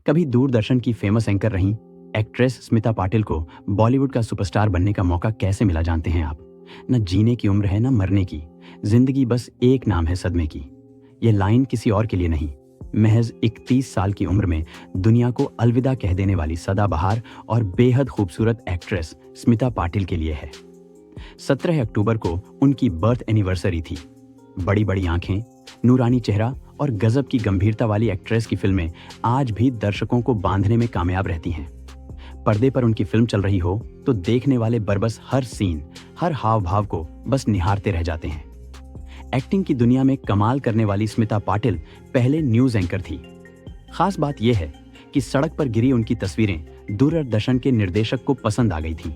कभी दूरदर्शन की famous anchor रहीं एक्ट्रेस स्मिता पाटिल को बॉलीवुड का सुपरस्टार बनने का मौका कैसे मिला जानते हैं आप? न जीने की उम्र है न मरने की, जिंदगी बस एक नाम है सदमे की। ये लाइन किसी और के लिए नहीं, महज 31 साल की उम्र में दुनिया को अलविदा कह देने वाली सदाबहार और बेहद खूबसूरत एक्ट्रेस स्मिता पाटिल के लिए है। 17 अक्टूबर को उनकी बर्थ एनिवर्सरी थी। बड़ी बड़ी आंखें, नूरानी चेहरा और गजब की गंभीरता वाली एक्ट्रेस की फिल्में आज भी दर्शकों को बांधने में कामयाब रहती हैं। पर्दे पर उनकी फिल्म चल रही हो तो देखने वाले बरबस हर सीन, हर हाव भाव को बस निहारते रह जाते हैं। एक्टिंग की दुनिया में कमाल करने वाली स्मिता पाटिल पहले न्यूज एंकर थी। खास बात यह है कि सड़क पर गिरी उनकी तस्वीरें दूरदर्शन के निर्देशक को पसंद आ गई थी।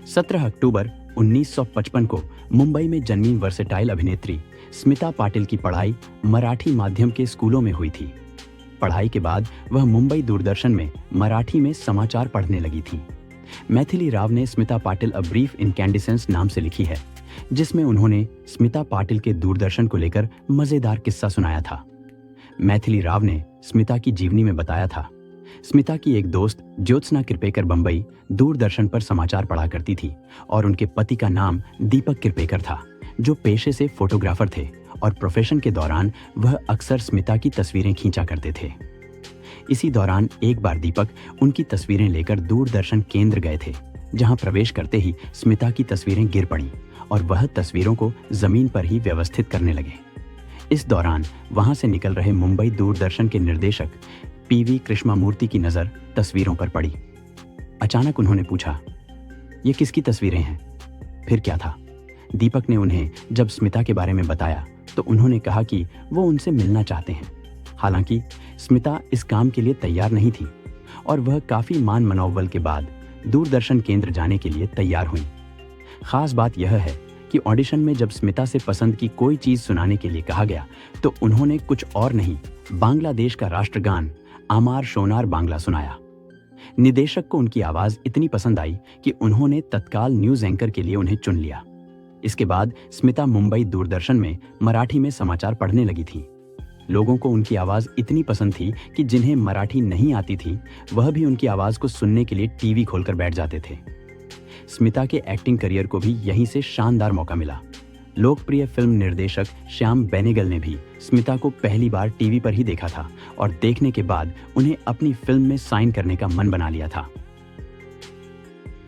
17 अक्टूबर 1955 को मुंबई में जन्मी वर्सेटाइल अभिनेत्री स्मिता पाटिल की पढ़ाई मराठी माध्यम के स्कूलों में हुई थी। पढ़ाई के बाद वह मुंबई दूरदर्शन में मराठी में समाचार पढ़ने लगी थी। मैथिली राव ने स्मिता पाटिल अ ब्रीफ इनकैंडिसेंस नाम से लिखी है, जिसमें उन्होंने स्मिता पाटिल के दूरदर्शन को लेकर मजेदार किस्सा सुनाया था। मैथिली राव ने स्मिता की जीवनी में बताया था, स्मिता की एक दोस्त ज्योत्सना किरपेकर बंबई दूरदर्शन पर समाचार पढ़ा करती थी और उनके पति का नाम दीपक किरपेकर था, जो पेशे से फोटोग्राफर थे और प्रोफेशन के दौरान वह अक्सर स्मिता की तस्वीरें खींचा करते थे। इसी दौरान एक बार दीपक उनकी तस्वीरें लेकर दूरदर्शन केंद्र गए थे, जहां प्रवेश करते ही स्मिता की तस्वीरें गिर पड़ीं और वह तस्वीरों को जमीन पर ही व्यवस्थित करने लगे। इस दौरान वहां से निकल रहे मुंबई दूरदर्शन के निर्देशक पीवी कृष्णमूर्ति की नजर तस्वीरों पर पड़ी। अचानक उन्होंने पूछा, ये किसकी तस्वीरें हैं? फिर क्या था? दीपक ने उन्हें जब स्मिता के बारे में बताया तो उन्होंने कहा कि वो उनसे मिलना चाहते हैं। हालांकि स्मिता इस काम के लिए तैयार नहीं थी और वह काफी मान मनौवल के बाद दूरदर्शन केंद्र जाने के लिए तैयार हुई। खास बात यह है कि ऑडिशन में जब स्मिता से पसंद की कोई चीज सुनाने के लिए कहा गया तो उन्होंने कुछ और नहीं, बांग्लादेश का राष्ट्रगान आमार सोनार बांग्ला सुनाया। निदेशक को उनकी आवाज इतनी पसंद आई कि उन्होंने तत्काल न्यूज एंकर के लिए उन्हें चुन लिया। इसके बाद स्मिता मुंबई दूरदर्शन में मराठी में समाचार पढ़ने लगी थी। लोगों को उनकी आवाज इतनी पसंद थी कि जिन्हें मराठी नहीं आती थी वह भी उनकी आवाज को सुनने के लिए टीवी खोलकर बैठ जाते थे। स्मिता के एक्टिंग करियर को भी यहीं से शानदार मौका मिला। लोकप्रिय फिल्म निर्देशक श्याम बेनेगल ने भी स्मिता को पहली बार टीवी पर ही देखा था और देखने के बाद उन्हें अपनी फिल्म में साइन करने का मन बना लिया था।